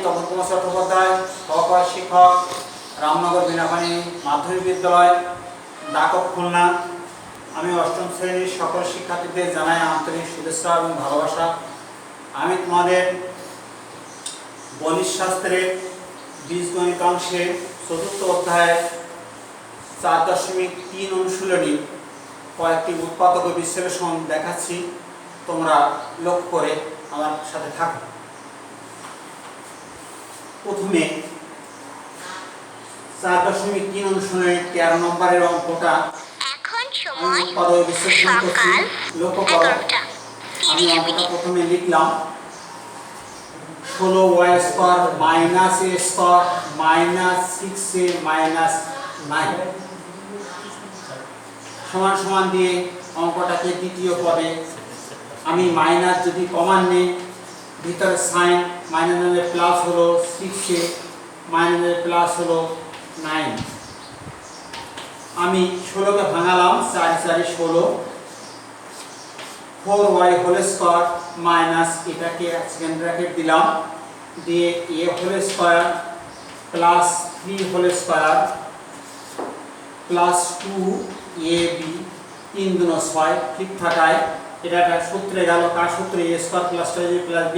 তপন কুমার চট্টোপাধ্যায়, সহকারী শিক্ষক, রামনগর বিনাপানি মাধ্যমিক বিদ্যালয়, ডাকপ, খুলনা। আমি অষ্টম শ্রেণীর সকল শিক্ষার্থীদের জানাই আন্তরিক শুভেচ্ছা এবং ভালোবাসা। আমি তোমাদের বণিক শাস্ত্রের বীজগণিত অংশে চতুর্থ অধ্যায়ে 4.3 অনুশীলনী কয়েকটি উৎপাদক বিশ্লেষণ দেখাচ্ছি। তোমরা লক্ষ্য করে আমার সাথে থাকো। প্রথমে 4.3 অনুশীলনের 13 নম্বরের অঙ্কটা উৎপাদক বিশ্লেষণ করছি। লক্ষ্য করো, আমি অঙ্কটা প্রথমে লিখলাম 16y² - a² - 6a - 9 সমান সমান দিয়ে অঙ্কটাকে দ্বিতীয় পদে আমি মাইনাস যদি কমান নেই, ভিতরে সাইন মাইনাসের প্লাস হলো 6a মাইনাসের প্লাস হলো 9। আমি 16কে ভাঙালাম, 4 4 16, 4y² মাইনাস এটাকে সেকেন্ড ব্র্যাকেট দিলাম, দিয়ে a² প্লাস 3² প্লাস 2ab 3 2 6 ঠিক থাকায় এটা একটা সূত্রে গেল। কার সূত্রে? a² plus 2ab plus b²,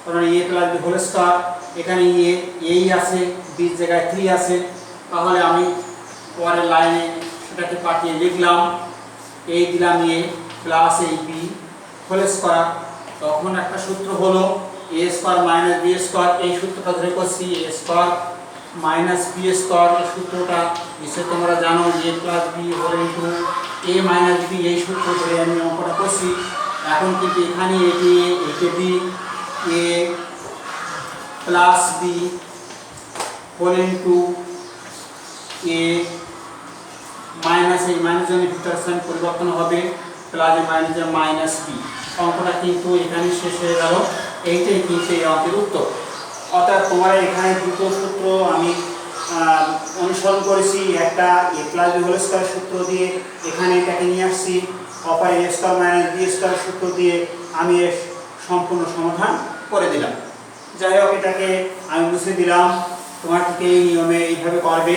কারণ a plus b whole square. এখানে এই আছে, b এর জায়গায় 3 আছে, তাহলে আমি পরের লাইনে সেটাকে পাঠিয়ে লিখলাম এই দিলাম a প্লাস এই b হোল স্কয়ার। তখন একটা সূত্র হলো a² মাইনাস b²। এই সূত্রটা ধরে করছি a² মাইনাস b²। এই সূত্রটা নিশ্চয় তোমরা জানো, a plus b whole into a minus b। এই সূত্র ধরে আমি অঙ্কটা করছি। এখন কিন্তু এখানে এটি b a plus b whole into a minus, এই মাইনাসের ভিতর সাইন পরিবর্তন হবে, প্লাস এ মাইনাস b। অঙ্কটা কিন্তু এখানে শেষ হয়ে গেল। এইটাই কিন্তু এই অঙ্কের উত্তর। অর্থাৎ তোমরা এখানে দুটো সূত্র আমি অনুসরণ করেছি। একটা a plus b whole square সূত্র দিয়ে এখানে এটাকে নিয়ে আসছি, অপর a² মাইনাস b² সূত্র দিয়ে আমি এর সম্পূর্ণ সমাধান করে দিলাম। যাই হোক, এটাকে আমি মুছে দিলাম। তোমার ঠিক এই নিয়মে এইভাবে করবে।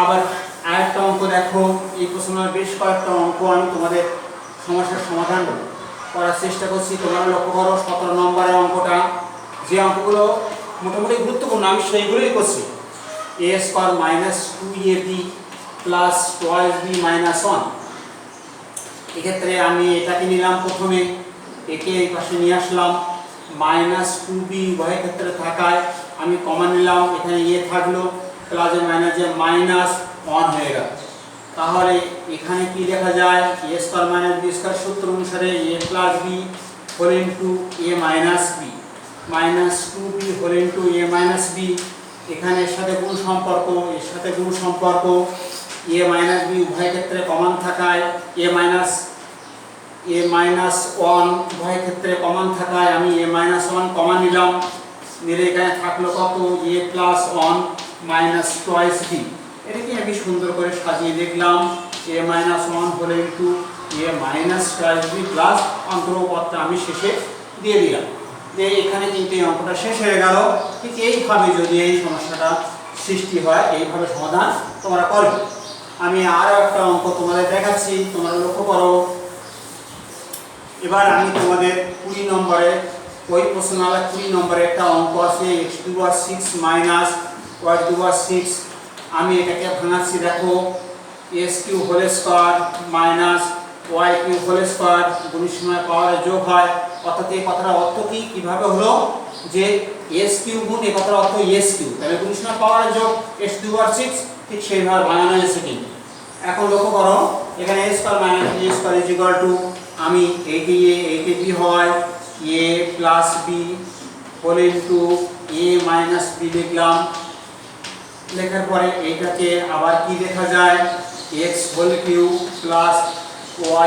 আবার আরেকটা অঙ্ক দেখো, এই প্রশ্নের বেশ কয়েকটা অঙ্ক আমি তোমাদের সমস্যার সমাধান করার চেষ্টা করছি। তোমরা লক্ষ্য করো 17 নম্বরের অঙ্কটা, যে অঙ্কগুলো মোটামুটি গুরুত্বপূর্ণ আমি সেইগুলোই করছি। a² minus 2ab plus 12b minus 1। এক্ষেত্রে আমি এটাকে নিলাম, প্রথমে একে এই পাশে নিয়ে আসলাম, মাইনাস 2b উভয় ক্ষেত্রে থাকায় আমি কমন নিলাম, এখানে a থাকলো, প্লাসে মাইনাসে মাইনাস 1 হয়ে গেল। তাহলে এখানে কি লেখা যায়? a² মাইনাস b² সূত্র অনুসারে a plus b whole into a minus b minus 2b whole into a minus b। এখানে এর সাথে গুণ সম্পর্ক, এর সাথে গুণ সম্পর্ক, a মাইনাস b উভয় ক্ষেত্রে কমন থাকায় a মাইনাস 1 উভয় ক্ষেত্রে কমন থাকায় আমি a মাইনাস 1 কমন নিলাম, নিলে এখানে থাকলো কত? a plus 1 minus 2b। এটাকে আমি সুন্দর করে সাজিয়ে দেখলাম, a minus 1 whole into a minus 2b plus অন্তরপদটা আমি শেষে দিয়ে দিলাম। যে এখানে কিন্তু এই অঙ্কটা শেষ হয়ে গেল। ঠিক এইভাবে যদি এই সমস্যাটা সৃষ্টি হয়, এইভাবে সমাধান তোমরা করবে। আমি আরও একটা অঙ্ক তোমাদের দেখাচ্ছি, তোমরা লক্ষ্য করো। এবার আমি তোমাদের 20 নম্বরে ওই প্রশ্নমালা 20 নম্বরে একটা অঙ্ক আছে, x² 6 মাইনাস y² 6। আমি এটাকে ভাঙাচ্ছি, দেখো s³ whole square minus y³ whole square গুণের সময় পাওয়ারে যোগ হয়। অর্থাৎ এই কথার অর্থ কি, কিভাবে হলো যে s³ গুণ এই কথার অর্থ s³, তাহলে গুণের সময় পাওয়ারে যোগ s² 6, ঠিক সেইভাবে বানানো হয়েছে। কিন্তু এখন লক্ষ্য করো, এখানে a² minus b² is equal to, আমি এইটি a এইটি b হয় a plus b whole into a minus b লিখলাম। লেখার পরে এইটাকে আবার কি লেখা যায়? x whole cube plus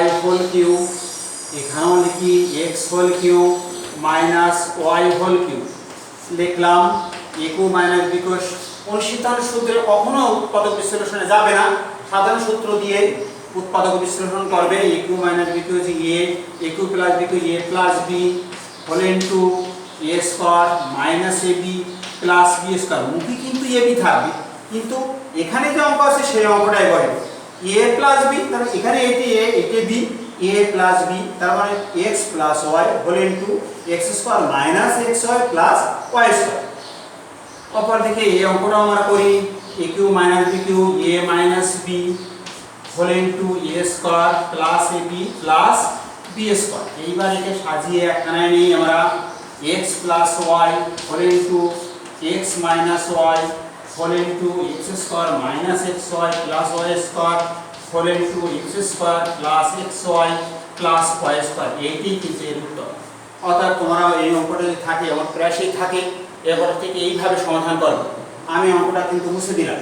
y whole cube, এখানেও লিখি x whole cube minus y whole cube লিখলাম। a cube minus b cube অনুসিদ্ধান্ত সূত্রে কখনো উৎপাদক বিশ্লেষণে যাবে না, সাধারণ সূত্র দিয়ে উৎপাদক বিশ্লেষণ করবে। a cube minus b cube a cube plus b cube a plus b whole into A square minus A B plus B square. মুখে কিন্তু এ বি থাকবে, কিন্তু এখানে যে অঙ্ক আছে সেই অঙ্কটাই বলে এ প্লাস বি, তাহলে এখানে এটি এ এটি বি, এ প্লাস বি তার মানে X plus Y whole into X square minus X Y plus Y square. অপর দিকে এই অঙ্কটা আমরা করি A cube minus B cube A minus B whole into A square plus A B plus B square. এইবার একে সাজিয়ে একখানায় নিই আমরা X plus Y whole into X minus Y whole into X square minus X Y plus Y square whole into X square plus x Y plus Y square. এইটি কিন্তু এর উত্তর। অর্থাৎ তোমরা এই অঙ্কটা যদি থাকে আমার প্রায়শই থাকে, এবার থেকে এইভাবে সমাধান করবে। আমি অঙ্কটা কিন্তু মুছে দিলাম।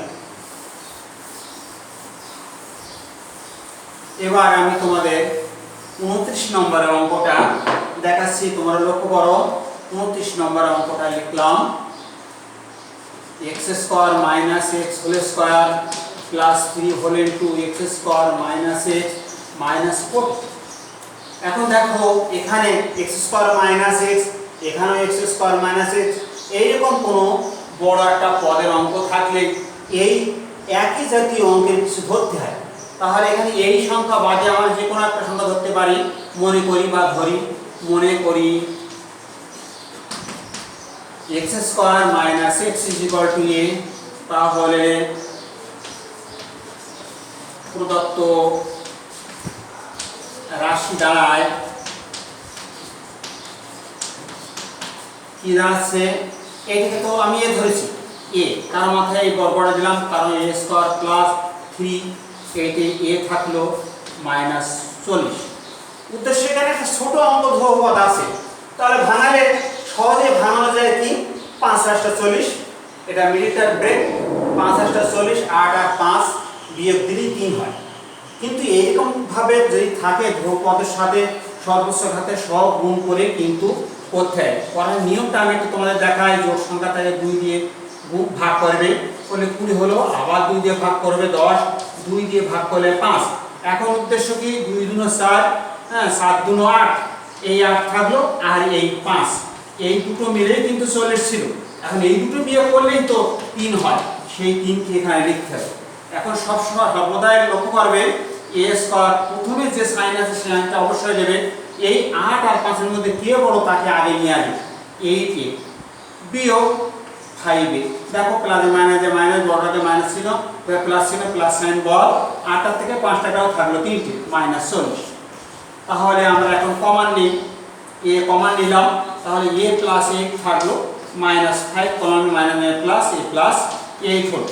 এবার আমি তোমাদের 29 নম্বরের অঙ্কটা দেখাচ্ছি, তোমরা লক্ষ্য করো। 29 নম্বরের অঙ্কটা লিখলাম X square minus X whole square plus 3 whole into X square minus X minus 4। এখন দেখো এখানে এক্স স্কয়ার মাইনাস এক্স, এখানেও এক্স স্কয়ার মাইনাস এক্স, এইরকম কোনো বড় একটা পদের অঙ্ক থাকলে এই একই জাতীয় অঙ্কের কিছু ধরতে হয়। তাহলে এখানে এই সংখ্যা বাদে আমরা যে কোনো একটা সংখ্যা ধরতে পারি। মনে করি বা ধরি, মনে করি x square minus x is equal to a, তাহলে প্রদত্ত রাশি দাঁড়ায় কি দাঁড়াচ্ছে, এটাকে তো আমি এ ধরেছি এ, তার মাথায় এই বর্গটা দিলাম কারণ এ স্কয়ার প্লাস 3 এইটি এ থাকলো মাইনাস 40। উদ্দেশ্য এখানে একটা ছোট অঙ্ক ধ্রুবপদ আছে, তাহলে ভাঙালে সহজে ভাঙানো যায় কি 5 × 40, এটা মিলিটার ব্রেক 5 × 40 8 আর 5 বিয়োগ দিলেই 3 হয়। কিন্তু এইরকম ভাবে যদি থাকে ধ্রুবপদের সাথে সর্বোচ্চ ঘাতে সব গুণ করে কিন্তু করতে হয়। করার নিয়মটা আমি একটু তোমাদের দেখাই। জোড় সংখ্যাটাকে 2 দিয়ে ভাগ করবে, বলে 20 হলো, আবার 2 দিয়ে ভাগ করবে 10, 2 দিয়ে ভাগ করলে 5। এখন উদ্দেশ্য কি 2 × 2 = 4, হ্যাঁ 7 × 2 = 8, এই 8 থাকলো আর এই 5, এই দুটো মিলেই কিন্তু 40 ছিল। এখন এই দুটো বিয়োগ করলেই তো 3 হয়, সেই 3 কে এখানে লিখতে হবে। এখন সবসময় সর্বদাই লক্ষ্য করবে এ স্কয়ার প্রথমে যে সাইন আছে সেই সাইনটা অবশ্যই দেবে। এই 8 আর 5 এর মধ্যে কে বড় তাকে আগে নিয়ে আসবে। 8 এ বিয়োগ 5 এ দেখো প্লাসে মাইনাসে মাইনাস, বড়টাতে মাইনাস ছিল প্লাস ছিল, প্লাস সাইন বল 8 থেকে 5 টাকাও থাকলো 3টে মাইনাস 40। তাহলে আমরা এখন কমন নিই, এ কমন নিলাম, তাহলে এ প্লাস 8 থাকলো মাইনাস 5, কমন মাইনাস প্লাস এ প্লাস 8 হলো।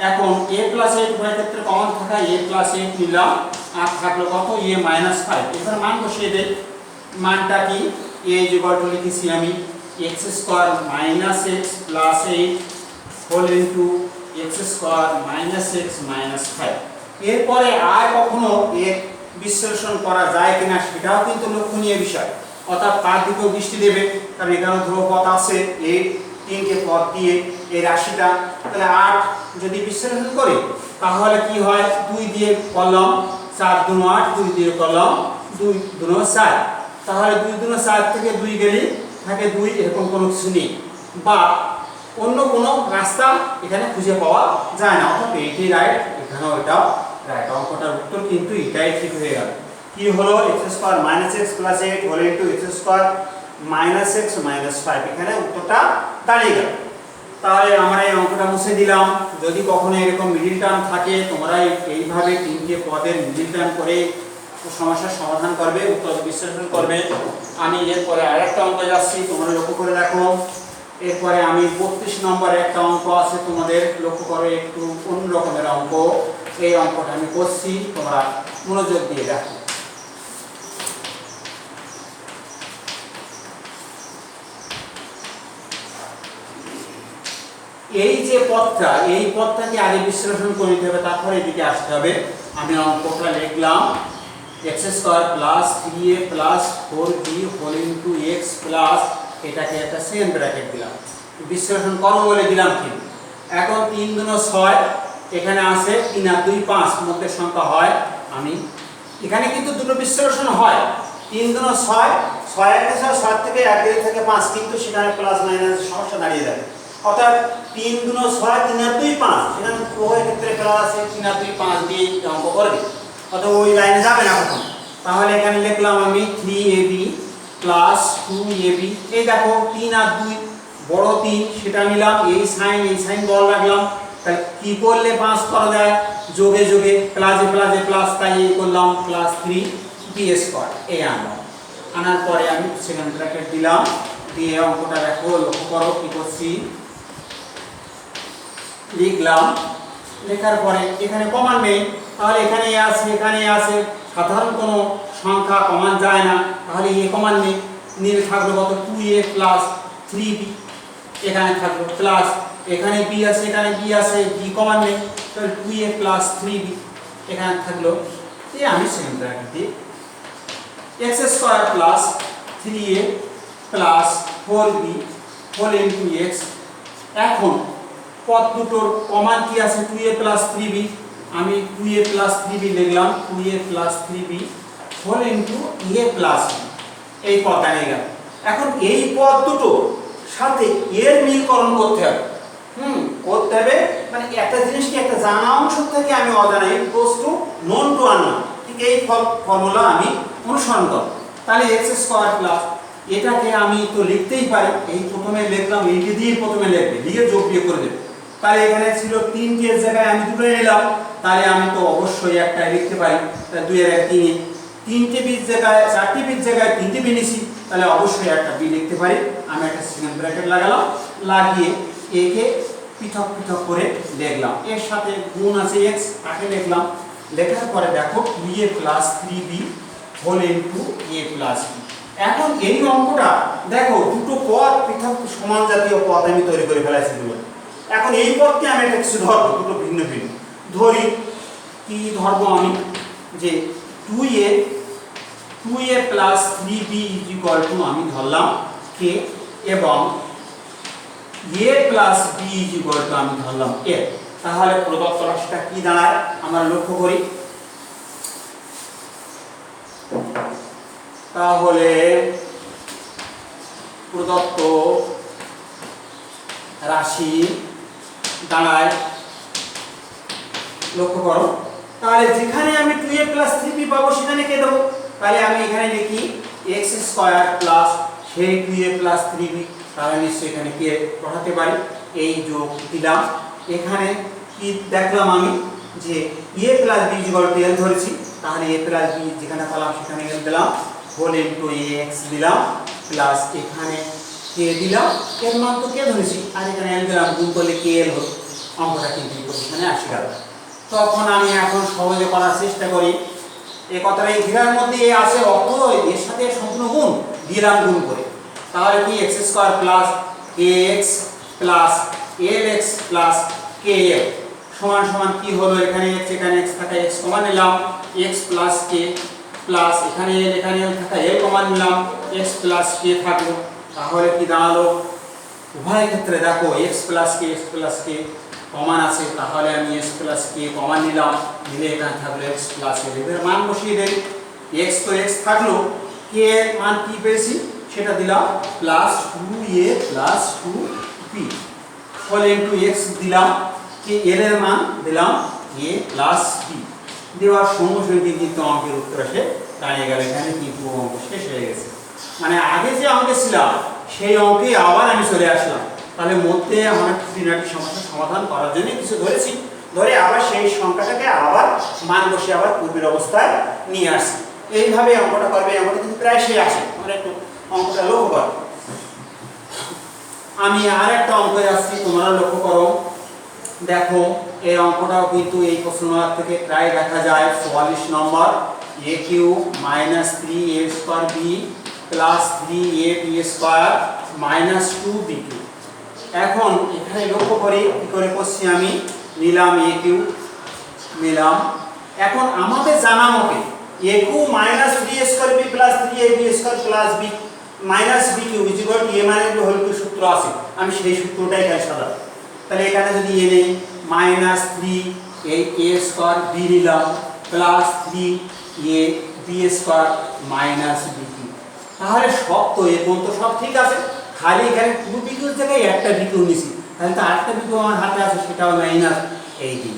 এখন a প্লাস 8 উভয় ক্ষেত্রে কমন থাকা a প্লাস 8 নিলাম, আর থাকলো কত a মাইনাস 5। এবার মান বসিয়ে দেই, মানটা কি a ইজ ইকুয়াল টু লিখেছি আমি x square minus x plus 8 whole into x square minus x minus 5। এরপরে আর কখনো এর বিশ্লেষণ করা যায় কিনা সেটাও কিন্তু লক্ষণীয় বিষয়। অর্থাৎ তার দিকেও দৃষ্টি দেবে, কারণ এখানে ধ্রুবপদ আছে এই 3কে পদ দিয়ে এই রাশিটা, তাহলে 8 যদি বিশ্লেষণ করি তাহলে কি হয় 2 দিয়ে করলাম 4 × 2 = 8, 2 দিয়ে করলাম 2 × 2 = 4, তাহলে 2 × 2 = 4 থেকে 2 গেলে থাকে 2, এরকম কোনো কিছু নেই বা অন্য কোনো রাস্তা এখানে খুঁজে পাওয়া যায় না। অর্থাৎ এইটাই রাইট, এখানেও এটাও রাইট। অঙ্কটার উত্তর কিন্তু এটাই ঠিক হয়ে গেল। কি হলো x square minus x plus 8 whole into x square minus x minus 5, এখানে উত্তরটা দাঁড়িয়ে গেল। তাহলে আমরা এই অঙ্কটা মুছে দিলাম। যদি কখনো এরকম মিডিল টার্ম থাকে তোমরা এইভাবে 3টে পদের মিডিল টার্ম করে সমস্যার সমাধান করবে, উত্তর বিশ্লেষণ করবে। আমি এরপরে আরেকটা অঙ্ক যাচ্ছি, তোমরা লক্ষ্য করে দেখো। এরপরে আমি 32 নম্বরে একটা অঙ্ক আছে, তোমাদের লক্ষ্য করো, একটু অন্য রকমের অঙ্ক। এই অঙ্কটা আমি করছি, তোমরা মনোযোগ দিয়ে দেখো। এই যে পদটা, এই পদটাকে আগে বিশ্লেষণ করে নিতে হবে, তারপরে এদিকে আসতে হবে। আমি অঙ্কটা লিখলাম x square plus 3a plus 4b whole into x plus, এটাকে একটা সেকেন্ড ব্র্যাকেট দিলাম, বিশ্লেষণ করো বলে দিলাম। কি এখন 3 × 6, এখানে আছে 3 আর 2 5, মধ্যে সংখ্যা হয়। আমি এখানে কিন্তু দুটো বিশ্লেষণ হয়, 3 × 6 6 1 6 7 থেকে 1 গেলে থেকে 5 কিন্তু সেখানে প্লাস মাইনাস সমস্যা দাঁড়িয়ে যাবে অর্থাৎ 3 গুণ 6 3 আর 2 5 সেখানে উভয় ক্ষেত্রে প্লাস আছে 3 আর 2 5 দিয়ে অঙ্ক করবে অর্থাৎ ওই লাইনে যাবে না কখন তাহলে এখানে লিখলাম আমি 3ab 2ab এই দেখো 3 আর 2 বড় 3 সেটা নিলাম এই সাইন বল রাখলাম তাহলে কি করলে 5 করা যায় যোগে যোগে প্লাসে প্লাসে প্লাস তাই এই করলাম প্লাস 3b স্কয়ার এই আনলাম আনার পরে আমি সেকেন্ড ব্র্যাকেট দিলাম দিয়ে অঙ্কটা দেখো লক্ষ্য করো কি করছি লিখলাম লেখার পরে এখানে কমান নেই তাহলে এখানে আছে সাধারণ কোনো সংখ্যা কমান যায় না তাহলে এ কমান নেই নিয়ে থাকলো কত 2a 3b এখানে থাকলো প্লাস এখানে b আছে b কমান নেই তাহলে 2a 3b এখানে থাকলো এই আমি সেকেন্ড ব্র্যাকেট দিই x square 3a 4b whole into x এখন পদ দুটোর কমান কি আছে 2a 3b আমি 2a 3b লিখলাম 2a 3b whole into a plus b এই পদটা নিয়ে গেল এখন এই পদ দুটো সাথে এর মিলকরণ করতে হবে করতে হবে মানে একটা জিনিসকে একটা জানা অংশ থেকে আমি অজানা equals to known to unknown ঠিক এই ফর্মুলা আমি অনুসরণ করব তাহলে x স্কয়ার প্লাস এটাকে আমি তো লিখতেই পারি এই প্রথমে লিখলাম এইটা দিয়ে প্রথমে লিখবে লিখে যোগ বিয়োগ করে দেব তাহলে এখানে ছিল 3 এর জায়গায় আমি দুটো নিলাম তাহলে আমি তো অবশ্যই একটা লিখতে পারি তাহলে 2 এর 3 তিনটে বীজ জায়গায় 4টি বীজ জায়গায় 3টে বি নিছি তাহলে অবশ্যই একটা বি লিখতে পারি আমি একটা সেকেন্ড ব্র্যাকেট লাগালাম লাগিয়ে a কে পৃথক পৃথক করে লিখলাম এর সাথে গুণ আছে x তাকে লিখলাম লেখার পরে দেখো 2a 3b whole into a plus b এখন এই অঙ্কটা দেখো দুটো পদ পৃথক সমান জাতীয় পদ আমি তৈরি করে ফেলেছি এখন এই পদকে আমি একটা কিছু ধরবো দুটো ভিন্ন ভিন্ন ধরি কি ধরবো আমি যে 2a 3b আমি ধরলাম k এবং a প্লাস b আমি ধরলাম a তাহলে প্রদত্ত রাশিটা কি দাঁড়ায় আমরা লক্ষ্য করি তাহলে প্রদত্ত রাশি দাঁড়ায় লক্ষ্য করো তাহলে যেখানে আমি 2a 3b পাবো সেখানে কে দেবো তাহলে আমি এখানে লিখি x স্কয়ার প্লাস সেই 2a 3b তাহলে নিশ্চয়ই এখানে কে বসাতে পারি এই যোগ দিলাম এখানে কি দেখলাম আমি যে a b l ধরেছি তাহলে a b যেখানে পেলাম সেখানে l দিলাম হোল ইনটু ax দিলাম প্লাস এখানে k দিলাম এর মান তো k ধরেছি আর এখানে l দিলাম গুণ করলে kl হলো অঙ্কটা কিন্তু এখানে আসে গেল তখন আমি এখন সহজে করার চেষ্টা করি এই কথাটা এই ঘেরার মধ্যে এ আছে অর্থ এর সাথে সম্পূর্ণ গুণ দিলাম গুণ করে তাহলে কি x square plus ax plus lx plus kl সমান সমান কি হলো এখানে x থাকা x কমন নিলাম x প্লাস k প্লাস এখানে l থাকা l কমন নিলাম x প্লাস k থাকলো তাহলে কি দাঁড়ালো উভয় ক্ষেত্রে দেখো x প্লাস k কমন আছে তাহলে আমি x প্লাস k কমন নিলাম নিলে এখানে থাকলো x প্লাস k এর মান বসিয়ে দেই x তো x থাকলো k এর মান কি পেয়েছি সেটা দিলাম plus 2a plus 2b whole into x দিলাম কে l এর মান দিলাম a প্লাস b দেওয়ার সঙ্গে সঙ্গে কিন্তু অঙ্কের উত্তর আসে দাঁড়িয়ে গেল এখানে কিন্তু অঙ্ক শেষ হয়ে গেছে মানে আগে যে অঙ্কে ছিলাম সেই অঙ্কে আবার আমি চলে আসলাম তাহলে মধ্যে আমার তিনটি সমস্যার সমাধান করার জন্য কিছু ধরেছি ধরে আবার সেই সংখ্যাটাকে আবার মান বসে আবার পূর্বের অবস্থায় নিয়ে আসছি এইভাবে অঙ্কটা করবে অঙ্কটা কিন্তু প্রায় শেষ আসে আমরা একটু অঙ্কটা লক্ষ্য করো আমি আর একটা অঙ্কে আসছি তোমরা লক্ষ্য করো দেখো এই অঙ্কটাও কিন্তু এই প্রশ্নমালা থেকে প্রায় দেখা যায় 44 নম্বর a cube minus 3a square b plus 3ab square minus 2b cube এখন এখানে লক্ষ্য করি কি করে করছি আমি নিলাম a কিউব নিলাম এখন আমাদের জানা মতে a cube minus 3a square b plus 3ab square plus b minus b cube equal to a minus b whole cube সূত্র আছে আমি সেই সূত্রটাই এখানে সাজাবো তাহলে এখানে যদি a নেই মাইনাস 3 a স্কয়ার b নিলাম plus 3a b square minus b cube তাহলে সব তো এ পর্যন্ত সব ঠিক আছে, খালি এখানে 2 বিকিউর জায়গায় একটা বিকিউ নিছি, তাহলে তো আরেকটা বিকিউ আমার হাতে আছে, সেটাও মাইনাস 18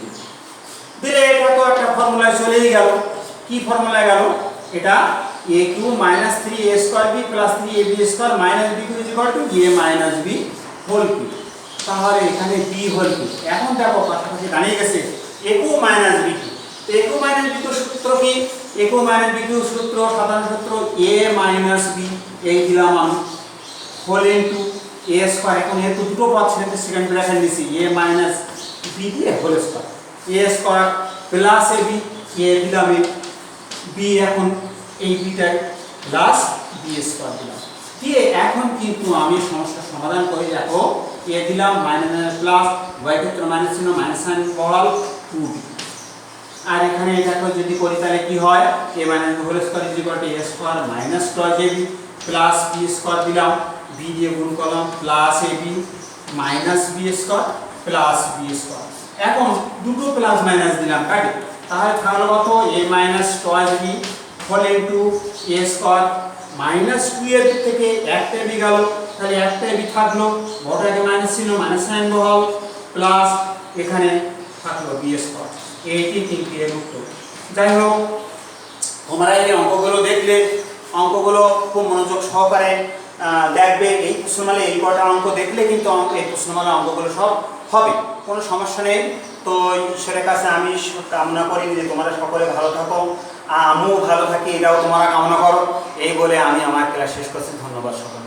দিলে এটা তো একটা ফর্মুলায় চলেই গেল। কি ফর্মুলায় গেল? এটা a cube minus 3a square b plus 3ab square minus b cube equal to a minus b whole cube. তাহলে এখানে b হোল কিউব। এখন দেখো পাশাপাশি দাঁড়িয়ে গেছে a cube minus b cube. a cube minus b cube সূত্র কি? a cube minus b cube সূত্র, সাধারণ সূত্র a মাইনাস b, এই দিলাম আমি, হোল ইনটু a স্কয়ার। এখন যেহেতু দুটো পদ সেটা সেকেন্ড ব্র্যাকেট নিছি, a মাইনাস b দিয়ে whole square, a square plus ab, a দিলাম b, এখন এই বিটাই প্লাস বি স্কয়ার দিলাম দিয়ে এখন কিন্তু আমি সমস্যার সমাধান করে দেখো এ দিলাম মাইনাস প্লাস y ক্ষেত্রে মাইনাস চিহ্ন মাইনাস সাইন বহাল 2b, আর এখানে দেখো যদি করি তাহলে কি হয়, a minus whole square is equal to a square minus 12ab plus b square দিলাম, b দিয়ে গুণ করলাম plus ab minus b square plus b square. এখন দুটো প্লাস মাইনাস দিলাম কাটে, তাহলে থাকলো কত, a minus 12b whole into a square minus 2ab থেকে একটা b গেল, তাহলে একটা b থাকলো, বড়টাকে মাইনাস চিহ্ন মাইনাস সাইন বহাল প্লাস এখানে থাকলো b স্কয়ার। এইটি কিন্তু এর উত্তর। যাই হোক, তোমরা এই অঙ্কগুলো দেখলে অঙ্কগুলো খুব মনোযোগ সহকারে দেখবে। এই প্রশ্নমালা এই কটা অঙ্ক দেখলে কিন্তু এই প্রশ্নমালা অঙ্কগুলো সব হবে, কোনো সমস্যা নেই। তো ঈশ্বরের কাছে আমি কামনা করি যে তোমরা সকলে ভালো থাকো, আমিও ভালো থাকি, এটাও তোমরা কামনা করো। এই বলে আমি আমার ক্লাস শেষ করছি। ধন্যবাদ সকলকে।